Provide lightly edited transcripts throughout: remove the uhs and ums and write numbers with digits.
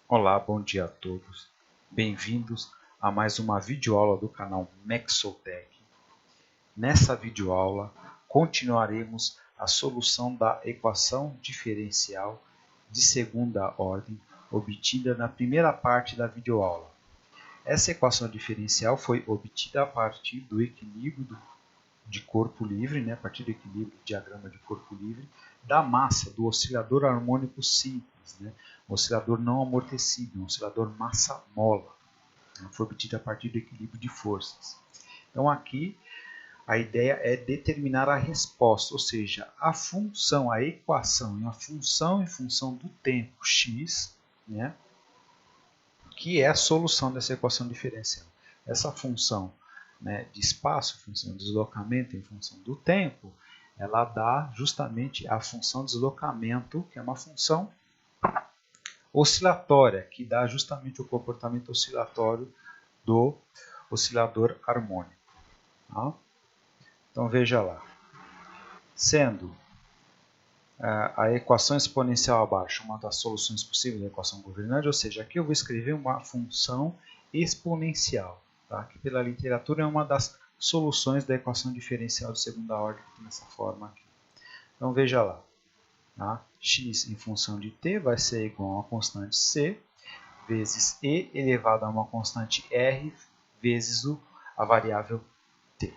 Olá, bom dia a todos. Bem-vindos a mais uma videoaula do canal Mexotech. Nessa videoaula, continuaremos a solução da equação diferencial de segunda ordem obtida na primeira parte da videoaula. Essa equação diferencial foi obtida a partir do equilíbrio de corpo livre, a partir do equilíbrio do diagrama de corpo livre, da massa do oscilador harmônico simples, oscilador não amortecido, oscilador massa-mola. Foi obtido a partir do equilíbrio de forças. Então aqui a ideia é determinar a resposta, ou seja, a função, a equação, a função em função do tempo x, que é a solução dessa equação diferencial. Essa função de espaço, função de deslocamento em função do tempo, ela dá justamente a função de deslocamento, que é uma função oscilatória, que dá justamente o comportamento oscilatório do oscilador harmônico. Tá? Então veja lá. Sendo a equação exponencial abaixo uma das soluções possíveis da equação governante, ou seja, aqui eu vou escrever uma função exponencial, tá? Que pela literatura é uma das soluções da equação diferencial de segunda ordem, nessa forma aqui. Então veja lá, tá? X em função de t vai ser igual a uma constante c vezes e elevado a uma constante r vezes a variável t.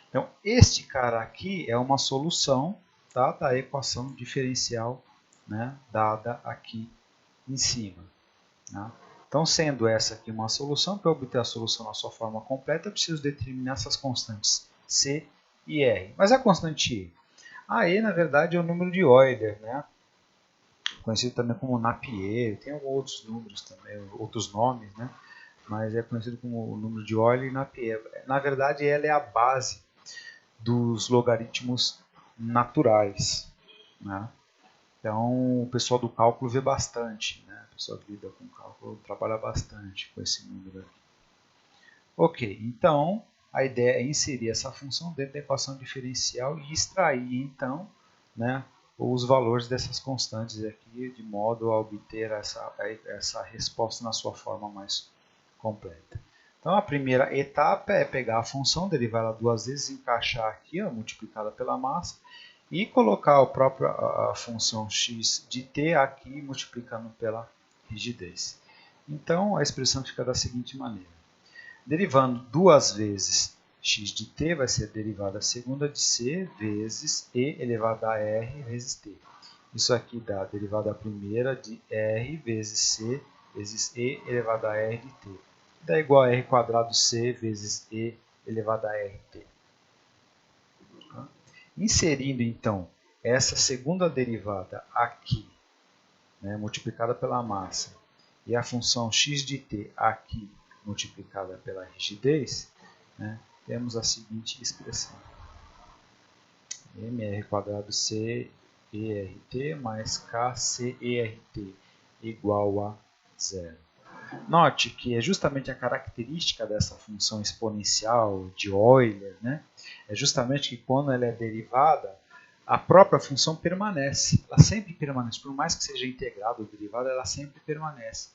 Então este cara aqui é uma solução, tá, da equação diferencial, dada aqui em cima. Tá? Então, sendo essa aqui uma solução, para obter a solução na sua forma completa, eu preciso determinar essas constantes C e R. Mas a constante E? A E, na verdade, é o número de Euler, conhecido também como Napier, tem outros números também, outros nomes, mas é conhecido como o número de Euler e Napier. Na verdade, ela é a base dos logaritmos naturais. Então, o pessoal do cálculo vê bastante, o pessoal que lida com cálculo trabalha bastante com esse número aqui. Ok, então a ideia é inserir essa função dentro da equação diferencial e extrair, então, os valores dessas constantes aqui, de modo a obter essa resposta na sua forma mais completa. Então, a primeira etapa é pegar a função, derivar ela duas vezes, encaixar aqui, multiplicada pela massa, e colocar a função x de t aqui, multiplicando pela rigidez. Então, a expressão fica da seguinte maneira. Derivando duas vezes x de t, vai ser a derivada segunda de c vezes e elevado a r vezes t. Isso aqui dá a derivada primeira de r vezes c vezes e elevado a r de t. Dá igual a r quadrado c vezes e elevado a rt. Inserindo, então, essa segunda derivada aqui, multiplicada pela massa, e a função x de t aqui, multiplicada pela rigidez, temos a seguinte expressão. mr² c ert mais k c ert igual a zero. Note que é justamente a característica dessa função exponencial de Euler, é justamente que quando ela é derivada, a própria função permanece. Ela sempre permanece, por mais que seja integrada ou derivada, ela sempre permanece.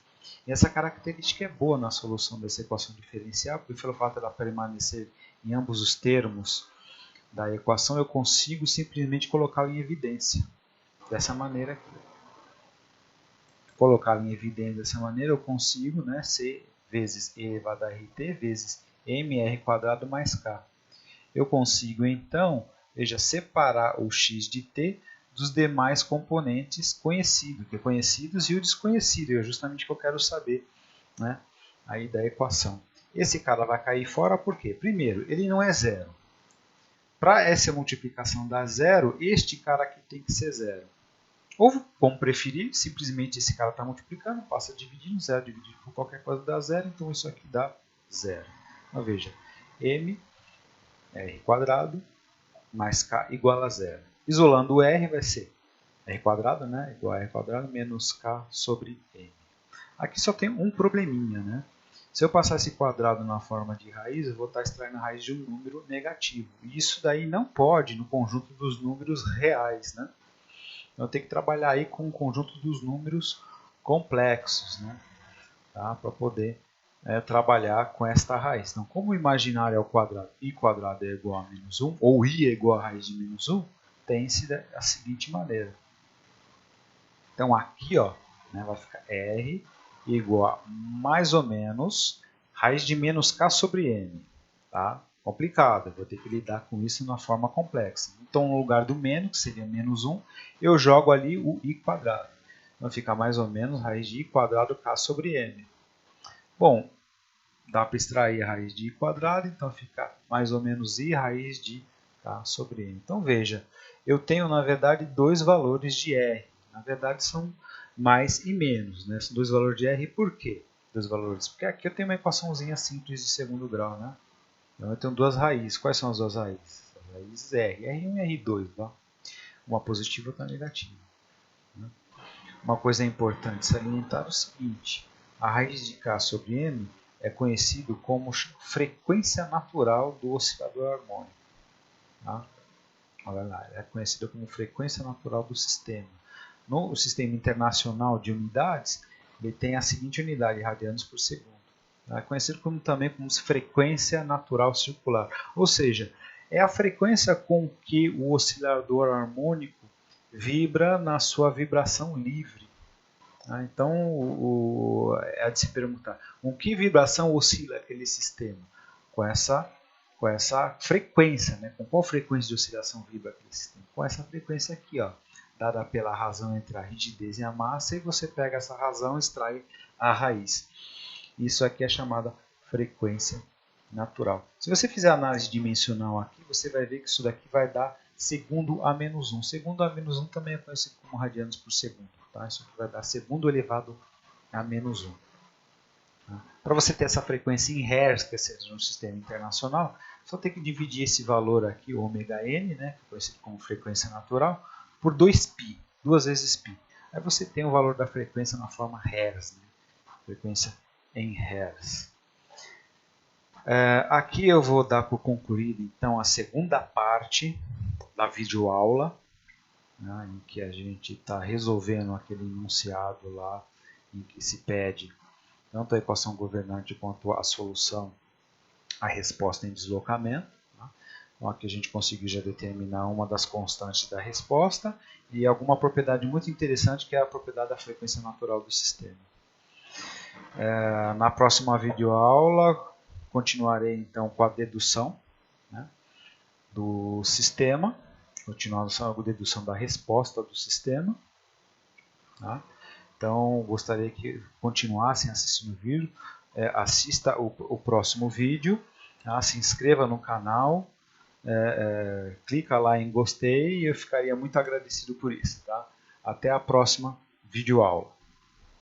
E essa característica é boa na solução dessa equação diferencial, porque pelo fato de ela permanecer em ambos os termos da equação, eu consigo simplesmente colocá-la em evidência. Dessa maneira aqui. Colocá-la em evidência dessa maneira, eu consigo c vezes e elevado a rt vezes mr² mais k. Eu consigo, então, separar o x de t dos demais componentes conhecidos e o desconhecido. É justamente o que eu quero saber aí da equação. Esse cara vai cair fora por quê? Primeiro, ele não é zero. Para essa multiplicação dar zero, este cara aqui tem que ser zero. Ou, como preferir, simplesmente esse cara está multiplicando, passa dividindo, zero dividido por qualquer coisa dá zero, então isso aqui dá zero. Então veja, m r² mais k igual a zero. Isolando o r vai ser r² igual a r² menos k sobre m. Aqui só tem um probleminha, Se eu passar esse quadrado na forma de raiz, eu vou estar extraindo a raiz de um número negativo. E isso daí não pode no conjunto dos números reais, Então eu tenho que trabalhar aí com o conjunto dos números complexos, tá? Para poder trabalhar com esta raiz. Então, como o imaginário é o quadrado, i quadrado é igual a menos 1, ou i é igual a raiz de menos 1, tem-se da seguinte maneira. Então, aqui, ó, né, vai ficar r igual a mais ou menos raiz de menos k sobre m. Tá? Complicado, eu vou ter que lidar com isso de uma forma complexa. Então, no lugar do menos, que seria menos 1, eu jogo ali o i quadrado. Então, fica mais ou menos raiz de i quadrado k sobre m. Bom, dá para extrair a raiz de i quadrado, então fica mais ou menos i raiz de k sobre m. Então, veja, eu tenho, na verdade, dois valores de r. Na verdade, são mais e menos, né? São dois valores de r. Por quê? Dois valores. Porque aqui eu tenho uma equaçãozinha simples de segundo grau, né? Então eu tenho duas raízes. Quais são as duas raízes? As raízes R, R1 e R2, tá? Uma positiva e outra negativa. Né? Uma coisa importante salientar é o seguinte: a raiz de K sobre M é conhecido como frequência natural do oscilador harmônico. Tá? Olha lá, é conhecida como frequência natural do sistema. No sistema internacional de unidades, ele tem a seguinte unidade, radianos por segundo. É conhecido também como frequência natural circular. Ou seja, é a frequência com que o oscilador harmônico vibra na sua vibração livre. Então, é de se perguntar, com que vibração oscila aquele sistema? Com essa frequência, né? Com qual frequência de oscilação vibra aquele sistema? Com essa frequência aqui, ó, dada pela razão entre a rigidez e a massa, e você pega essa razão e extrai a raiz. Isso aqui é chamada frequência natural. Se você fizer análise dimensional aqui, você vai ver que isso daqui vai dar segundo a menos 1. Segundo a menos 1 também é conhecido como radianos por segundo. Tá? Isso aqui vai dar segundo elevado a menos 1. Tá? Para você ter essa frequência em Hertz, que é no sistema internacional, só tem que dividir esse valor aqui, ômega n, né, conhecido como frequência natural, por 2π, 2 vezes π. Aí você tem o valor da frequência na forma Hertz, né? Frequência em Hertz. Aqui eu vou dar por concluída então a segunda parte da videoaula, né, em que a gente está resolvendo aquele enunciado lá em que se pede tanto a equação governante quanto a solução, a resposta em deslocamento. Tá? Então aqui a gente conseguiu já determinar uma das constantes da resposta e alguma propriedade muito interessante que é a propriedade da frequência natural do sistema. Na próxima videoaula continuarei então com a dedução, né, do sistema, continuação com a dedução da resposta do sistema. Tá? Então gostaria que continuassem assistindo o vídeo, assista o próximo vídeo, tá? Se inscreva no canal, clica lá em gostei e eu ficaria muito agradecido por isso. Tá? Até a próxima videoaula.